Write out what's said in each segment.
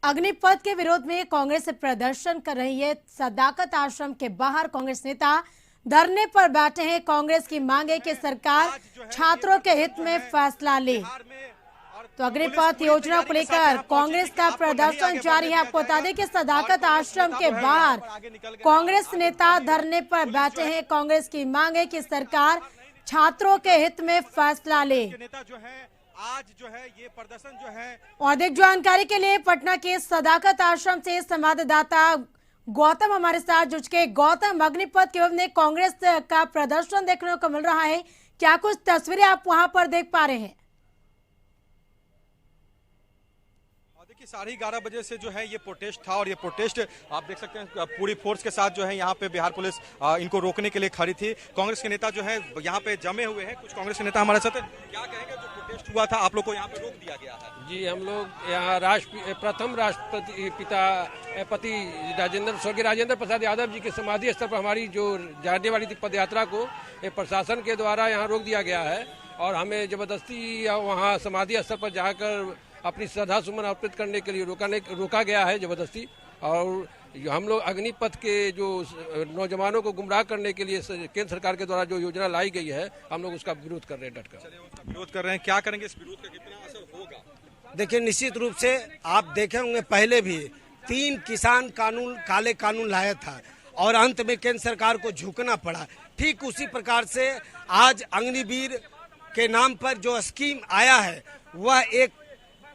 अग्निपथ के विरोध में कांग्रेस प्रदर्शन कर रही है। सदाकत आश्रम के बाहर कांग्रेस नेता धरने पर बैठे हैं। कांग्रेस की मांग है कि सरकार छात्रों के हित में फैसला ले। तो अग्निपथ योजना को लेकर कांग्रेस का प्रदर्शन जारी है। आपको बता दें कि सदाकत आश्रम के बाहर कांग्रेस नेता धरने पर बैठे हैं। कांग्रेस की मांग है कि सरकार छात्रों के हित में फैसला ले। आज जो है ये प्रदर्शन जो है। और अधिक जानकारी के लिए पटना के सदाकत आश्रम से संवाददाता गौतम हमारे साथ जुड़ के। गौतम, अग्निपथ के विरोध में कांग्रेस का प्रदर्शन देखने को मिल रहा है, क्या कुछ तस्वीरें आप वहां पर देख पा रहे हैं? देखिए 11:30 बजे से जो है ये प्रोटेस्ट था और ये प्रोटेस्ट आप देख सकते हैं पूरी फोर्स के साथ जो है यहाँ पे बिहार पुलिस इनको रोकने के लिए खड़ी थी। कांग्रेस के नेता जो है यहाँ पे जमे हुए हैं। कुछ कांग्रेस के नेता हमारे साथ हैं। क्या कहेंगे, जो प्रोटेस्ट हुआ था आप लोग को यहाँ पे रोक दिया गया है? जी, हम लोग यहाँ प्रथम राष्ट्रपति पिता स्वर्गीय राजेंद्र प्रसाद यादव जी के समाधि स्थल पर हमारी जो जाने वाली थी पद यात्रा को प्रशासन के द्वारा यहाँ रोक दिया गया है और हमें जबरदस्ती वहाँ समाधि स्थल पर जाकर अपनी श्रद्धा सुमन अर्पित करने के लिए रोका गया है जबरदस्ती। और हम लोग अग्निपथ के जो नौजवानों को गुमराह करने के लिए केंद्र सरकार के द्वारा जो योजना लाई गई है, हम लोग उसका विरोध कर रहे हैं डटकर। उसका विरोध कर रहे हैं, क्या करेंगे, इस विरोध का कितना असर होगा? देखिए, निश्चित रूप से आप देखे होंगे पहले भी 3 किसान कानून, काले कानून लाया था और अंत में केंद्र सरकार को झुकना पड़ा। ठीक उसी प्रकार से आज अग्निवीर के नाम पर जो स्कीम आया है वह एक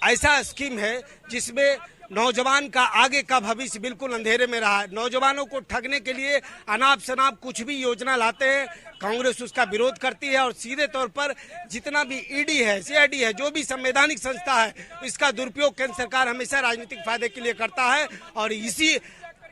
ऐसा स्कीम है जिसमें नौजवान का आगे का भविष्य बिल्कुल अंधेरे में रहा है। नौजवानों को ठगने के लिए अनाप शनाप कुछ भी योजना लाते हैं, कांग्रेस उसका विरोध करती है और सीधे तौर पर जितना भी ईडी है, सीआईडी है, जो भी संवैधानिक संस्था है, इसका दुरुपयोग केंद्र सरकार हमेशा राजनीतिक फायदे के लिए करता है। और इसी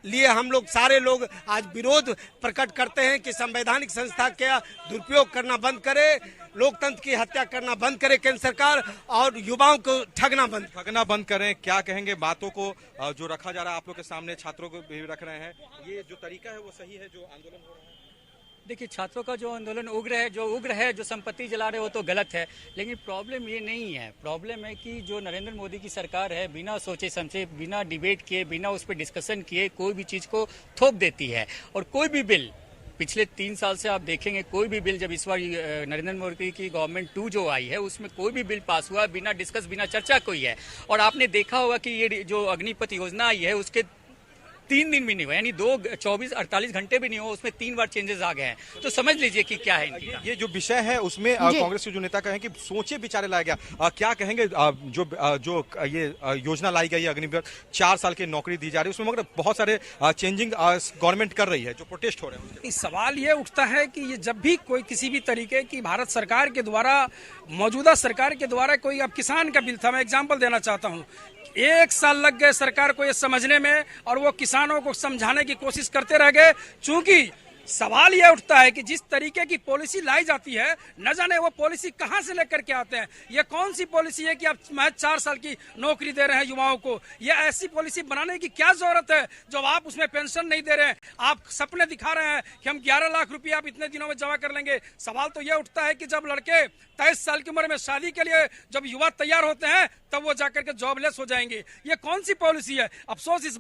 लिए हम लोग सारे लोग आज विरोध प्रकट करते हैं कि संवैधानिक संस्था का दुरुपयोग करना बंद करे, लोकतंत्र की हत्या करना बंद करे केंद्र सरकार और युवाओं को ठगना बंद करें। क्या कहेंगे, बातों को जो रखा जा रहा है आप लोग के सामने, छात्रों को भी रख रहे हैं, ये जो तरीका है वो सही है जो आंदोलन हो रहा है? देखिए, छात्रों का जो आंदोलन उग्र है, जो संपत्ति जला रहे हो तो गलत है, लेकिन प्रॉब्लम ये नहीं है। प्रॉब्लम है कि जो नरेंद्र मोदी की सरकार है बिना सोचे समझे, बिना डिबेट किए, बिना उस पर डिस्कशन किए कोई भी चीज़ को थोप देती है। और कोई भी बिल पिछले 3 साल से आप देखेंगे, कोई भी बिल जब इस बार नरेंद्र मोदी की गवर्नमेंट 2 जो आई है उसमें कोई भी बिल पास हुआ बिना डिस्कस, बिना चर्चा कोई है। और आपने देखा होगा कि ये जो अग्निपथ योजना आई है उसके 3 दिन भी नहीं हुआ, यानी 48 घंटे भी नहीं हुआ, उसमें 3 बार चेंजेस आ गए हैं। तो समझ लीजिए कि क्या है ये जो विषय है उसमें कांग्रेस के जो नेता कहें कि सोचे विचारे लाया गया। क्या कहेंगे, जो ये योजना लाई गई है अग्निपथ, 4 साल की नौकरी दी जा रही है, उसमें मगर बहुत सारे चेंजिंग गवर्नमेंट कर रही है, जो प्रोटेस्ट हो रहे हैं। सवाल ये उठता है कि ये जब भी कोई किसी भी तरीके की भारत सरकार के द्वारा, मौजूदा सरकार के द्वारा कोई अब किसान का बिल था, मैं एग्जाम्पल देना चाहता हूँ, 1 साल लग गए सरकार को ये समझने में और वो किसानों को समझाने की कोशिश करते रह गए। चूंकि सवाल यह उठता है कि जिस तरीके की पॉलिसी लाई जाती है, न जाने वो पॉलिसी कहां से लेकर के आते हैं। ये कौन सी पॉलिसी है कि आप महज 4 साल की नौकरी दे रहे हैं युवाओं को? ये ऐसी पॉलिसी बनाने की क्या जरूरत है जब आप उसमें पेंशन नहीं दे रहे हैं? आप सपने दिखा रहे हैं कि हम 11 लाख रुपया आप इतने दिनों में जमा कर लेंगे। सवाल तो यह उठता है कि जब लड़के 23 साल की उम्र में शादी के लिए जब युवा तैयार होते हैं तब वो जाकर के जॉबलेस हो जाएंगे। ये कौन सी पॉलिसी है? अफसोस इस